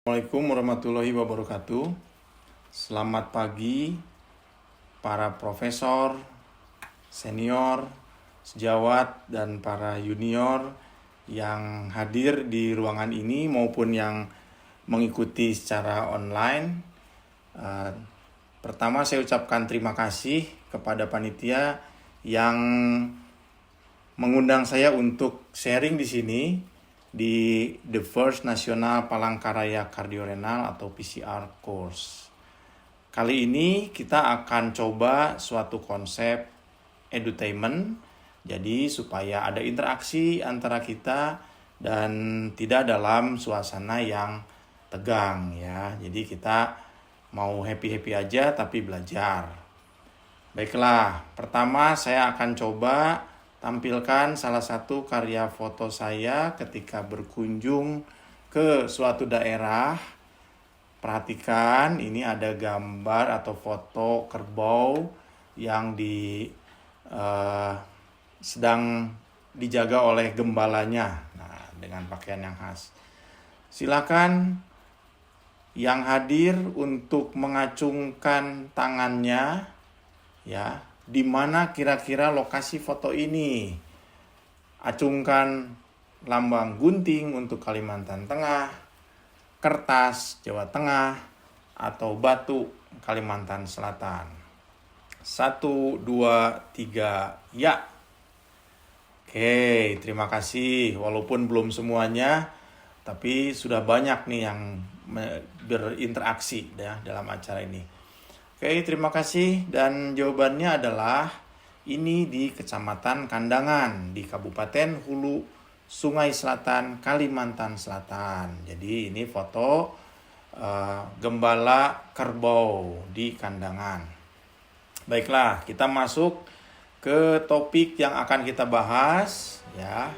Assalamualaikum warahmatullahi wabarakatuh. Selamat pagi para profesor, senior, sejawat, dan para junior yang hadir di ruangan ini maupun yang mengikuti secara online. Pertama saya ucapkan terima kasih kepada panitia yang mengundang saya untuk sharing di sini di The First National Palangkaraya Kardiorenal atau PCR Course. Kali ini kita akan coba suatu konsep edutainment, jadi supaya ada interaksi antara kita dan tidak dalam suasana yang tegang ya. Jadi kita mau happy-happy aja tapi belajar. Baiklah, pertama saya akan coba tampilkan salah satu karya foto saya ketika berkunjung ke suatu daerah. Perhatikan, ini ada gambar atau foto kerbau yang sedang dijaga oleh gembalanya. Nah, dengan pakaian yang khas. Silakan yang hadir untuk mengacungkan tangannya, ya. Di mana kira-kira lokasi foto ini? Acungkan lambang gunting untuk Kalimantan Tengah, kertas Jawa Tengah, atau batu Kalimantan Selatan. 1, 2, 3, ya. Oke, terima kasih. Walaupun belum semuanya, tapi sudah banyak nih yang berinteraksi ya dalam acara ini. Oke, terima kasih, dan jawabannya adalah ini di Kecamatan Kandangan di Kabupaten Hulu Sungai Selatan, Kalimantan Selatan. Jadi ini foto gembala kerbau di Kandangan. Baiklah, kita masuk ke topik yang akan kita bahas ya.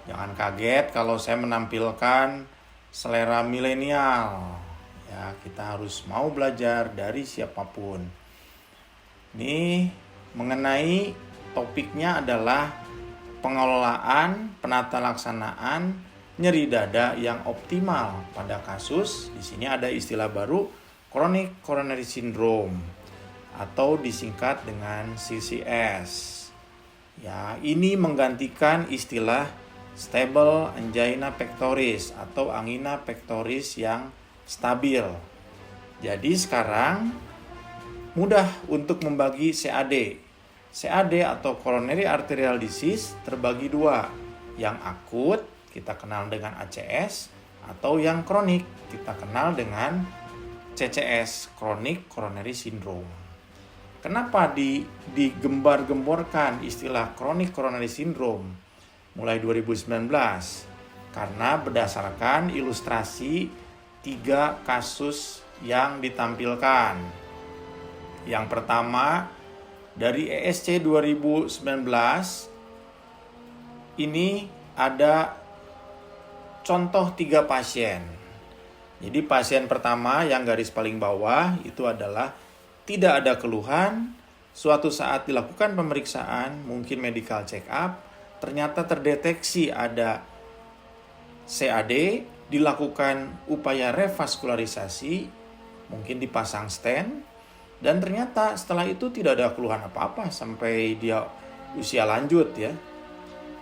Jangan kaget kalau saya menampilkan selera milenial. Ya, kita harus mau belajar dari siapapun. Ini mengenai topiknya adalah pengelolaan, penata laksanaan nyeri dada yang optimal pada kasus. Di sini ada istilah baru, chronic coronary syndrome atau disingkat dengan CCS. Ya, ini menggantikan istilah stable angina pectoris atau angina pectoris yang stabil. Jadi sekarang mudah untuk membagi CAD. CAD atau coronary arterial disease terbagi dua. Yang akut kita kenal dengan ACS, atau yang kronik kita kenal dengan CCS, chronic coronary syndrome. Kenapa digembar-gemborkan istilah chronic coronary syndrome mulai 2019? Karena berdasarkan ilustrasi 3 kasus yang ditampilkan. Yang pertama dari ESC 2019, ini ada contoh 3 pasien. Jadi pasien pertama yang garis paling bawah itu adalah tidak ada keluhan, suatu saat dilakukan pemeriksaan, mungkin medical check up, ternyata terdeteksi ada CAD, dilakukan upaya revaskularisasi, mungkin dipasang stent, dan ternyata setelah itu tidak ada keluhan apa-apa sampai dia usia lanjut ya.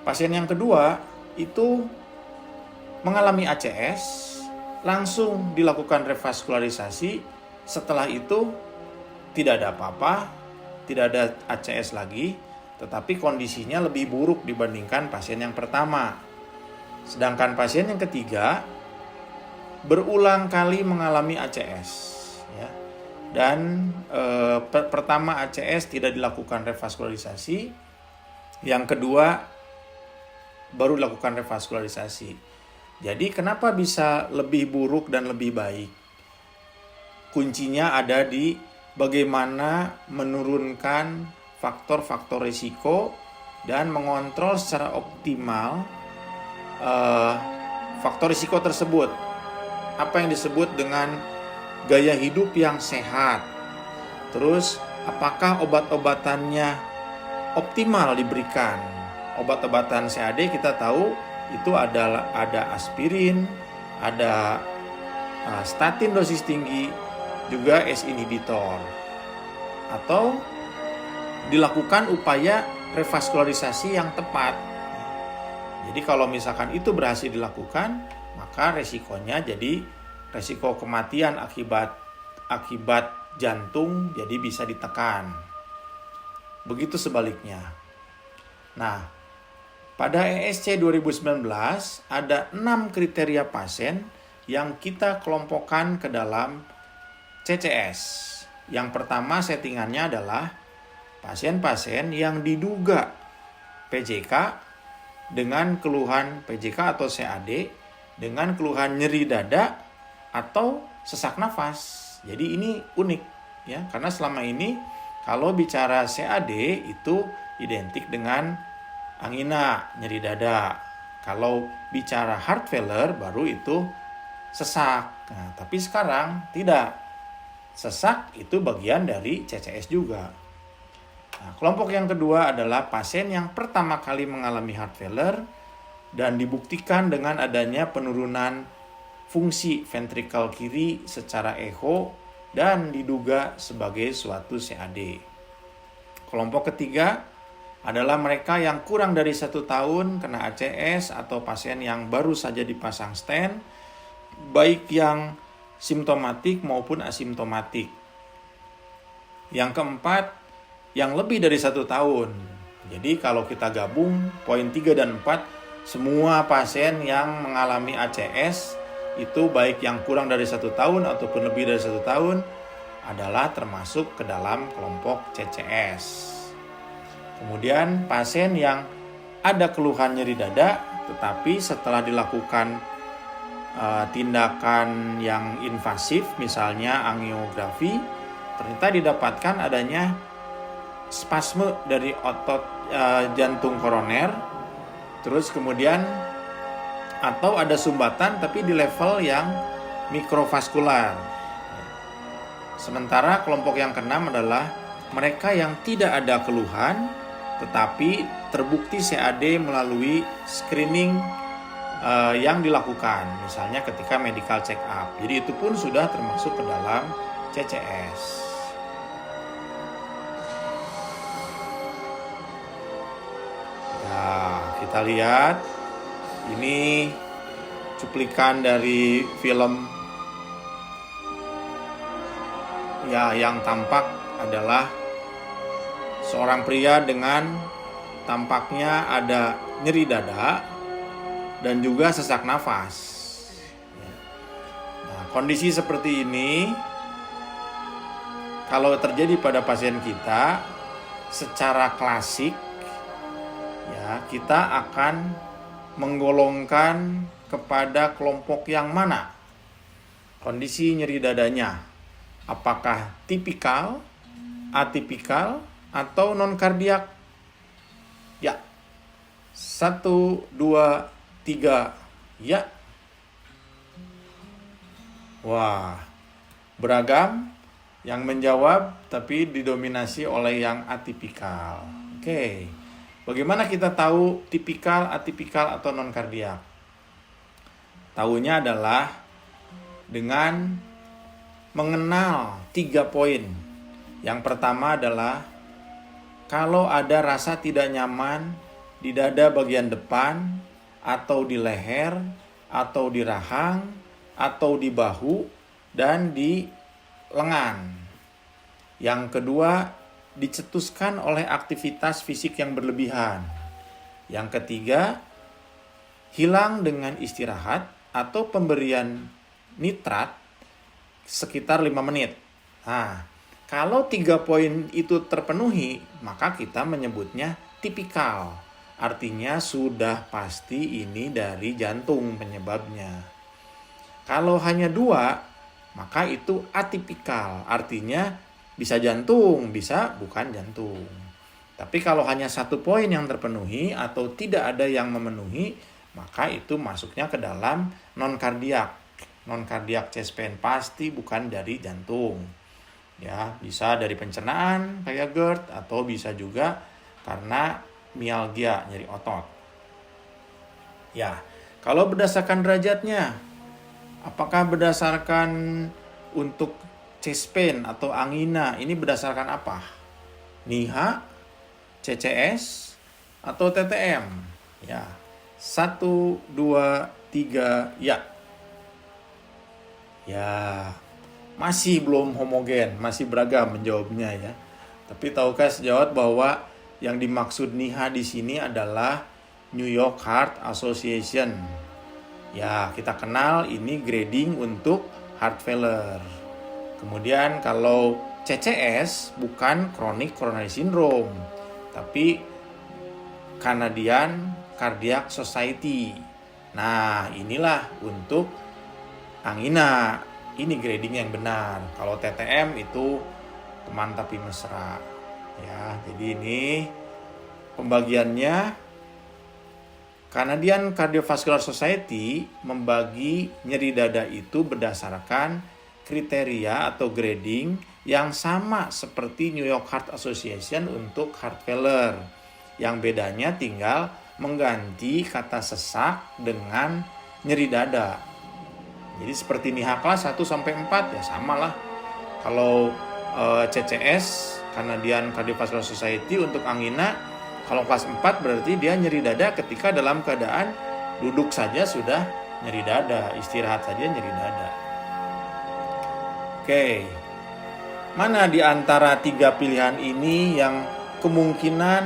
Pasien yang kedua itu mengalami ACS, langsung dilakukan revaskularisasi, setelah itu tidak ada apa-apa, tidak ada ACS lagi, tetapi kondisinya lebih buruk dibandingkan pasien yang pertama. Sedangkan pasien yang ketiga berulang kali mengalami ACS ya. Dan pertama ACS tidak dilakukan revaskularisasi, yang kedua baru dilakukan revaskularisasi. Jadi kenapa bisa lebih buruk dan lebih baik? Kuncinya ada di bagaimana menurunkan faktor-faktor risiko dan mengontrol secara optimal faktor risiko tersebut. Apa yang disebut dengan gaya hidup yang sehat. Terus apakah obat-obatannya optimal diberikan? Obat-obatan CAD kita tahu itu ada aspirin, ada statin dosis tinggi, juga ACE inhibitor. Atau dilakukan upaya revaskularisasi yang tepat. Jadi kalau misalkan itu berhasil dilakukan, maka resikonya jadi resiko kematian akibat jantung jadi bisa ditekan. Begitu sebaliknya. Nah, pada ESC 2019 ada 6 kriteria pasien yang kita kelompokkan ke dalam CCS. Yang pertama settingannya adalah pasien-pasien yang diduga PJK dengan keluhan PJK atau CAD dengan keluhan nyeri dada atau sesak nafas. Jadi ini unik ya, karena selama ini kalau bicara CAD itu identik dengan angina, nyeri dada. Kalau bicara heart failure baru itu sesak. Nah, tapi sekarang tidak. Sesak itu bagian dari CCS juga. Nah, kelompok yang kedua adalah pasien yang pertama kali mengalami heart failure dan dibuktikan dengan adanya penurunan fungsi ventrikel kiri secara echo dan diduga sebagai suatu CAD. Kelompok ketiga adalah mereka yang kurang dari 1 tahun kena ACS atau pasien yang baru saja dipasang stent, baik yang simptomatik maupun asimptomatik. Yang keempat, yang lebih dari 1 tahun. Jadi kalau kita gabung poin 3 dan 4, semua pasien yang mengalami ACS itu baik yang kurang dari 1 tahun ataupun lebih dari 1 tahun adalah termasuk ke dalam kelompok CCS. Kemudian pasien yang ada keluhan nyeri dada tetapi setelah dilakukan tindakan yang invasif, misalnya angiografi, ternyata didapatkan adanya spasme dari otot jantung koroner, terus kemudian atau ada sumbatan tapi di level yang mikrovaskular. Sementara kelompok yang keenam adalah mereka yang tidak ada keluhan tetapi terbukti CAD melalui screening yang dilakukan, misalnya ketika medical check up. Jadi itu pun sudah termasuk ke dalam CCS. Nah, kita lihat ini cuplikan dari film ya, yang tampak adalah seorang pria dengan tampaknya ada nyeri dada dan juga sesak nafas. Nah, kondisi seperti ini kalau terjadi pada pasien kita secara klasik ya, kita akan menggolongkan kepada kelompok yang mana kondisi nyeri dadanya, apakah tipikal, atipikal, atau non kardiak. Ya, 1, 2, 3, ya. Wah, beragam yang menjawab tapi didominasi oleh yang atipikal. Oke, bagaimana kita tahu tipikal, atipikal, atau non kardiak? Tahunya adalah dengan mengenal 3 poin. Yang pertama adalah kalau ada rasa tidak nyaman di dada bagian depan, atau di leher, atau di rahang, atau di bahu, dan di lengan. Yang kedua, dicetuskan oleh aktivitas fisik yang berlebihan. Yang ketiga, hilang dengan istirahat atau pemberian nitrat sekitar 5 menit. Nah, kalau 3 poin itu terpenuhi, maka kita menyebutnya tipikal. Artinya sudah pasti ini dari jantung penyebabnya. Kalau hanya 2, maka itu atipikal. Artinya bisa jantung, bisa bukan jantung. Tapi kalau hanya 1 poin yang terpenuhi atau tidak ada yang memenuhi, maka itu masuknya ke dalam non-kardiak. Non-kardiak chest pain pasti bukan dari jantung. Ya, bisa dari pencernaan kayak GERD atau bisa juga karena mialgia, nyeri otot. Ya, kalau berdasarkan derajatnya, Apakah berdasarkan untuk chest pain atau angina, ini berdasarkan apa? NIHA, CCS, atau TTM? Ya, 1, 2, 3, ya. Ya, masih belum homogen, masih beragam menjawabnya ya. Tapi tahukah sejawat bahwa yang dimaksud NIHA di sini adalah New York Heart Association. Ya, kita kenal ini grading untuk heart failure. Kemudian kalau CCS bukan chronic coronary syndrome, tapi Canadian Cardiac Society. Nah, inilah untuk angina. Ini grading yang benar. Kalau TTM itu teman tapi mesra. Ya, jadi ini pembagiannya. Canadian Cardiovascular Society membagi nyeri dada itu berdasarkan kriteria atau grading yang sama seperti New York Heart Association untuk heart failure. Yang bedanya tinggal mengganti kata sesak dengan nyeri dada. Jadi seperti NIHA kelas 1 sampai 4 ya samalah. Kalau CCS, Canadian Cardiovascular Society untuk angina, kalau kelas 4 berarti dia nyeri dada ketika dalam keadaan duduk saja sudah nyeri dada, istirahat saja nyeri dada. Oke, mana di antara 3 pilihan ini yang kemungkinan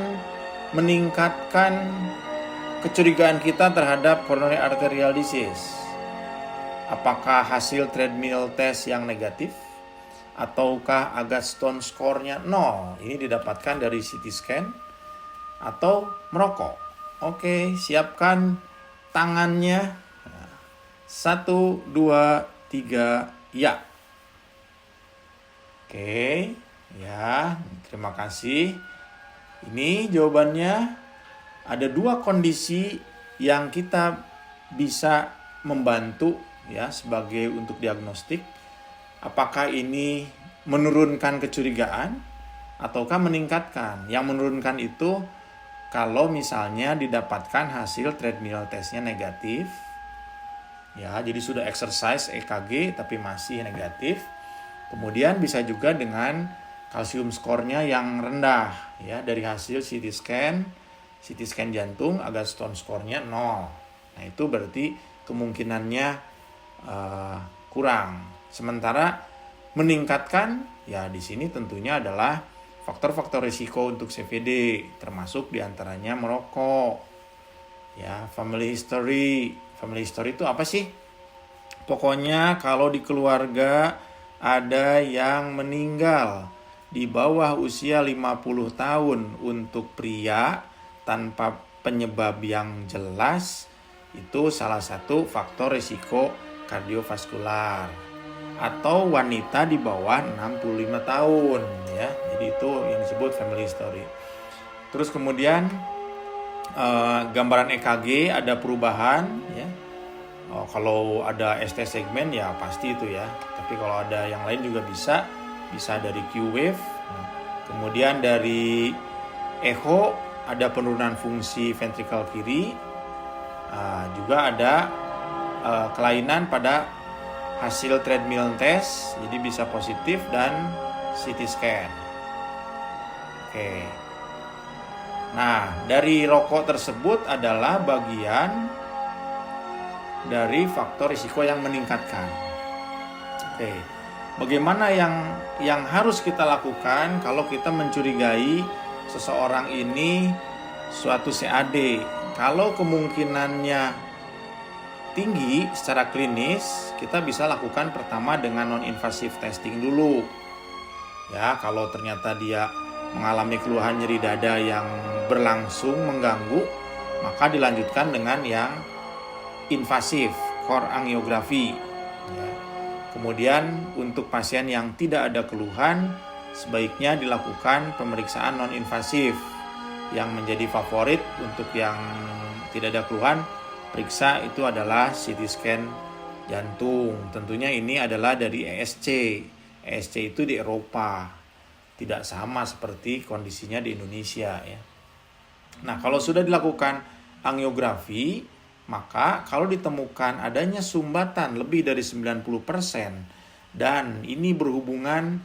meningkatkan kecurigaan kita terhadap coronary arterial disease? Apakah hasil treadmill test yang negatif? Ataukah Agatston score-nya 0? Ini didapatkan dari CT scan atau merokok. Oke, siapkan tangannya. 1, 2, 3, ya. Oke, ya, terima kasih. Ini jawabannya. Ada 2 kondisi yang kita bisa membantu ya sebagai untuk diagnostik. Apakah ini menurunkan kecurigaan ataukah meningkatkan? Yang menurunkan itu kalau misalnya didapatkan hasil treadmill testnya negatif. Ya, jadi sudah exercise EKG tapi masih negatif. Kemudian bisa juga dengan kalsium skornya yang rendah ya dari hasil CT scan jantung, Agatston skornya 0. Nah, itu berarti kemungkinannya kurang. Sementara meningkatkan ya di sini tentunya adalah faktor-faktor risiko untuk CVD, termasuk diantaranya merokok, ya family history. Family history itu apa sih? Pokoknya kalau di keluarga ada yang meninggal di bawah usia 50 tahun untuk pria tanpa penyebab yang jelas, itu salah satu faktor risiko kardiovaskular. Atau wanita di bawah 65 tahun ya. Jadi itu yang disebut family history. Terus kemudian gambaran EKG ada perubahan ya. Kalau ada ST segmen ya pasti itu ya. Tapi kalau ada yang lain juga bisa dari Q-wave. Kemudian dari echo ada penurunan fungsi ventrikel kiri. Juga ada kelainan pada hasil treadmill test, jadi bisa positif dan CT scan. Oke. Nah, dari rokok tersebut adalah bagian dari faktor risiko yang meningkatkan. Oke. Bagaimana yang harus kita lakukan kalau kita mencurigai seseorang ini suatu CAD? Kalau kemungkinannya tinggi secara klinis, kita bisa lakukan pertama dengan non-invasive testing dulu. Ya, kalau ternyata dia mengalami keluhan nyeri dada yang berlangsung mengganggu, maka dilanjutkan dengan yang invasif, core angiografi. Ya. Kemudian untuk pasien yang tidak ada keluhan, sebaiknya dilakukan pemeriksaan non-invasif. Yang menjadi favorit untuk yang tidak ada keluhan, periksa itu adalah CT scan jantung. Tentunya ini adalah dari ESC. ESC itu di Eropa. Tidak sama seperti kondisinya di Indonesia ya. Nah, kalau sudah dilakukan angiografi, Maka kalau ditemukan adanya sumbatan lebih dari 90% dan ini berhubungan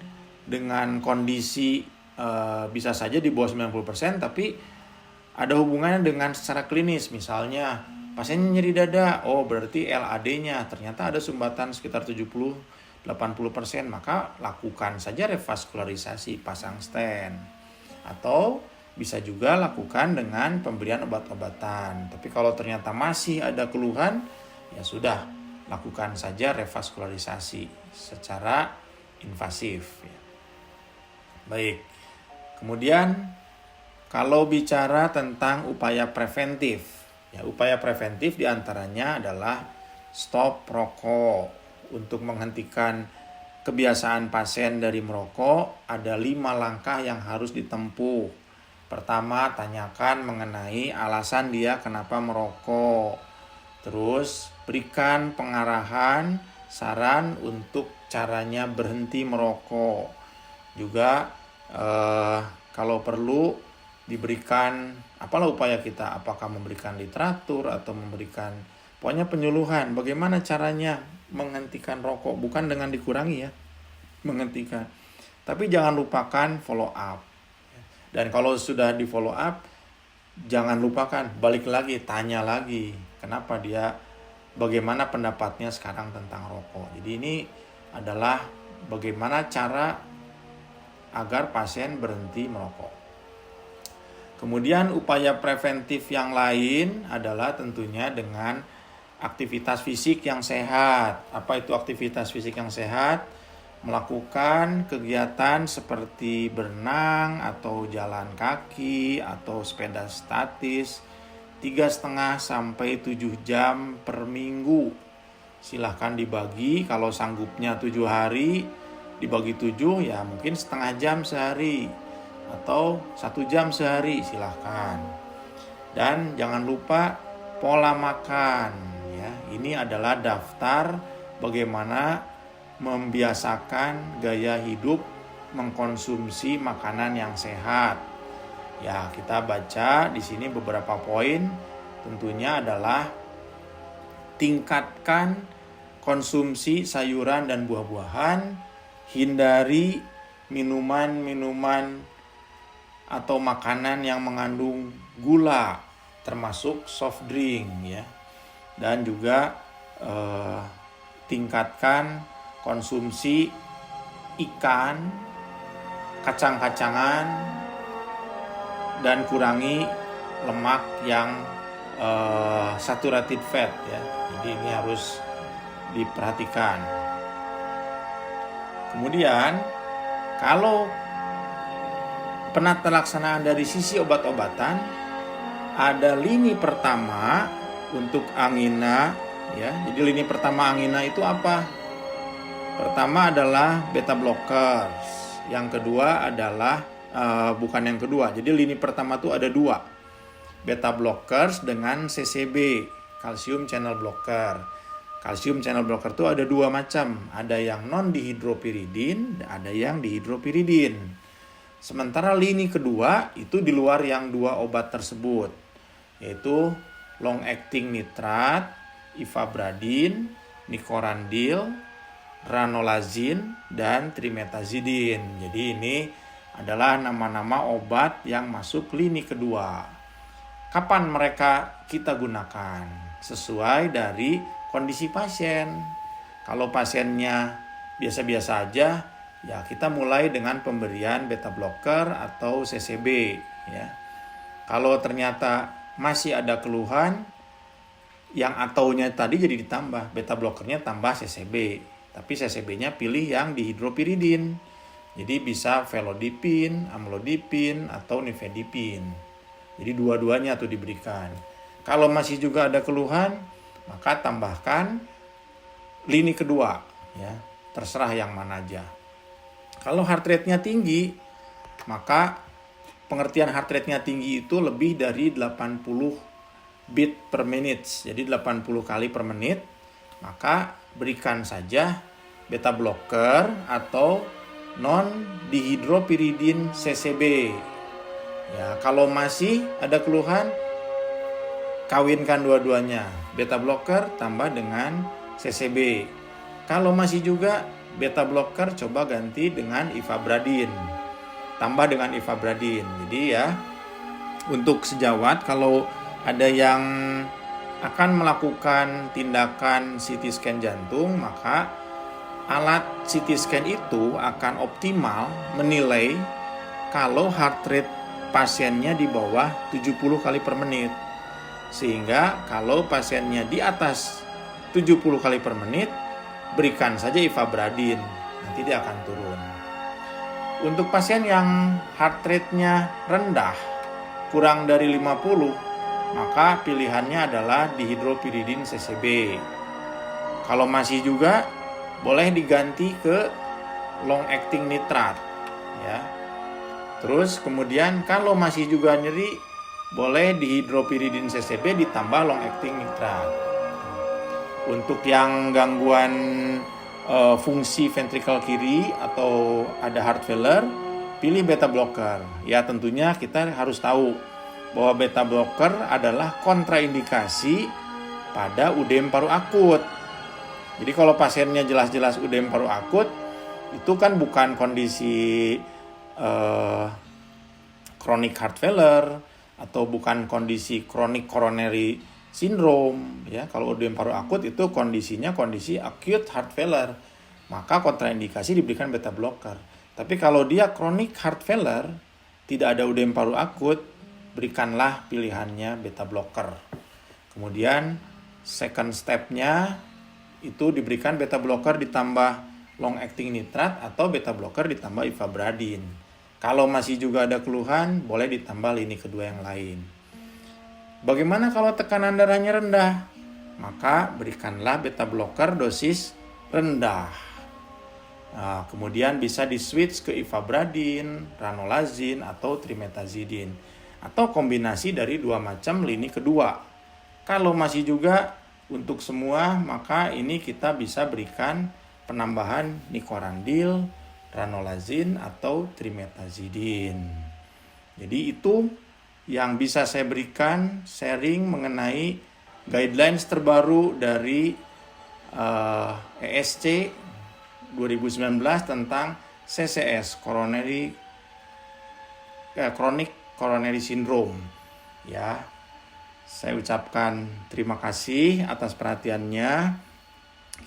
dengan kondisi bisa saja di bawah 90% tapi ada hubungannya dengan secara klinis, misalnya pasiennya nyeri dada, oh berarti LAD-nya ternyata ada sumbatan sekitar 70-80%, maka lakukan saja revaskularisasi, pasang stent. Atau bisa juga lakukan dengan pemberian obat-obatan. Tapi kalau ternyata masih ada keluhan, ya sudah, lakukan saja revaskularisasi secara invasif. Baik, kemudian kalau bicara tentang upaya preventif, ya upaya preventif diantaranya adalah stop rokok. Untuk menghentikan kebiasaan pasien dari merokok, ada 5 langkah yang harus ditempuh. Pertama, tanyakan mengenai alasan dia kenapa merokok. Terus, berikan pengarahan, saran untuk caranya berhenti merokok. Juga, kalau perlu diberikan apalah upaya kita, apakah memberikan literatur atau memberikan pokoknya penyuluhan bagaimana caranya menghentikan rokok, bukan dengan dikurangi ya, menghentikan. Tapi jangan lupakan follow up. Dan kalau sudah di follow up, jangan lupakan balik lagi, tanya lagi kenapa dia, bagaimana pendapatnya sekarang tentang rokok. Jadi ini adalah bagaimana cara agar pasien berhenti merokok. Kemudian upaya preventif yang lain adalah tentunya dengan aktivitas fisik yang sehat. Apa itu aktivitas fisik yang sehat? Melakukan kegiatan seperti berenang atau jalan kaki atau sepeda statis 3,5 sampai 7 jam per minggu. Silahkan dibagi, kalau sanggupnya 7 hari dibagi 7 ya mungkin setengah jam sehari atau 1 jam sehari, silahkan. Dan jangan lupa pola makan ya. Ini adalah daftar bagaimana membiasakan gaya hidup mengkonsumsi makanan yang sehat. Ya, kita baca di sini beberapa poin, tentunya adalah tingkatkan konsumsi sayuran dan buah-buahan, hindari minuman-minuman atau makanan yang mengandung gula, termasuk soft drink ya. Dan juga tingkatkan konsumsi ikan, kacang-kacangan, dan kurangi lemak yang saturated fat ya. Jadi ini harus diperhatikan. Kemudian kalau penata laksanaan dari sisi obat-obatan, ada lini pertama untuk angina ya. Jadi lini pertama angina itu apa? Pertama adalah beta blockers. Yang kedua adalah bukan yang kedua. Jadi lini pertama itu ada 2. Beta blockers dengan CCB, calcium channel blocker. Calcium channel blocker itu ada 2 macam. Ada yang non dihidropiridin, ada yang dihidropiridin. Sementara lini kedua itu di luar yang 2 obat tersebut, yaitu long acting nitrat, ivabradin, nicorandil, ranolazin, dan trimetazidin. Jadi ini adalah nama-nama obat yang masuk lini kedua. Kapan mereka kita gunakan? Sesuai dari kondisi pasien. Kalau pasiennya biasa-biasa aja, ya kita mulai dengan pemberian beta blocker atau CCB ya. Kalau ternyata masih ada keluhan, yang ataunya tadi jadi ditambah, beta blockernya tambah CCB. Tapi CCB-nya pilih yang dihidropiridin. Jadi bisa velodipin, amlodipin, atau nifedipin. Jadi dua-duanya tuh diberikan. Kalau masih juga ada keluhan, maka tambahkan lini kedua ya. Terserah yang mana aja. Kalau heart rate-nya tinggi, maka pengertian heart rate-nya tinggi itu lebih dari 80 beat per minute. Jadi 80 kali per menit, maka berikan saja beta blocker atau non dihidropiridin CCB. Ya, kalau masih ada keluhan, kawinkan dua-duanya, beta blocker tambah dengan CCB. Kalau masih juga beta blocker, coba ganti dengan ivabradin, tambah dengan ivabradin. Jadi ya, untuk sejawat kalau ada yang akan melakukan tindakan CT scan jantung, maka alat CT scan itu akan optimal menilai kalau heart rate pasiennya di bawah 70 kali per menit. Sehingga kalau pasiennya di atas 70 kali per menit, berikan saja ivabradin, nanti dia akan turun. Untuk pasien yang heart rate-nya rendah, kurang dari 50, maka pilihannya adalah dihidropiridin CCB. Kalau masih juga, boleh diganti ke long acting nitrat, ya. Terus kemudian kalau masih juga nyeri, boleh dihidropiridin CCB ditambah long acting nitrat. Untuk yang gangguan fungsi ventrikel kiri atau ada heart failure, pilih beta blocker. Ya, tentunya kita harus tahu bahwa beta blocker adalah kontraindikasi pada UDM paru akut. Jadi kalau pasiennya jelas-jelas UDM paru akut, itu kan bukan kondisi chronic heart failure atau bukan kondisi chronic coronary syndrome, ya. Kalau UDM paru akut itu kondisinya kondisi acute heart failure, maka kontraindikasi diberikan beta blocker. Tapi kalau dia chronic heart failure, tidak ada UDM paru akut, berikanlah pilihannya beta blocker. Kemudian second step-nya itu diberikan beta blocker ditambah long acting nitrat atau beta blocker ditambah ivabradin. Kalau masih juga ada keluhan, boleh ditambah lini kedua yang lain. Bagaimana kalau tekanan darahnya rendah? Maka berikanlah beta blocker dosis rendah. Nah, kemudian bisa di-switch ke ivabradin, ranolazin, atau trimetazidin. Atau kombinasi dari dua macam lini kedua. Kalau masih juga untuk semua, maka ini kita bisa berikan penambahan nikorandil, ranolazin, atau trimetazidin. Jadi itu yang bisa saya berikan sharing mengenai guidelines terbaru dari ESC 2019 tentang CCS, chronic coronary syndrome. Ya, saya ucapkan terima kasih atas perhatiannya.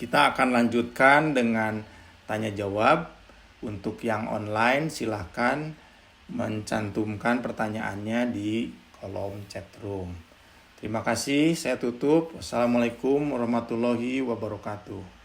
Kita akan lanjutkan dengan tanya jawab. Untuk yang online silahkan mencantumkan pertanyaannya di kolom chat room. Terima kasih, saya tutup. Wassalamualaikum warahmatullahi wabarakatuh.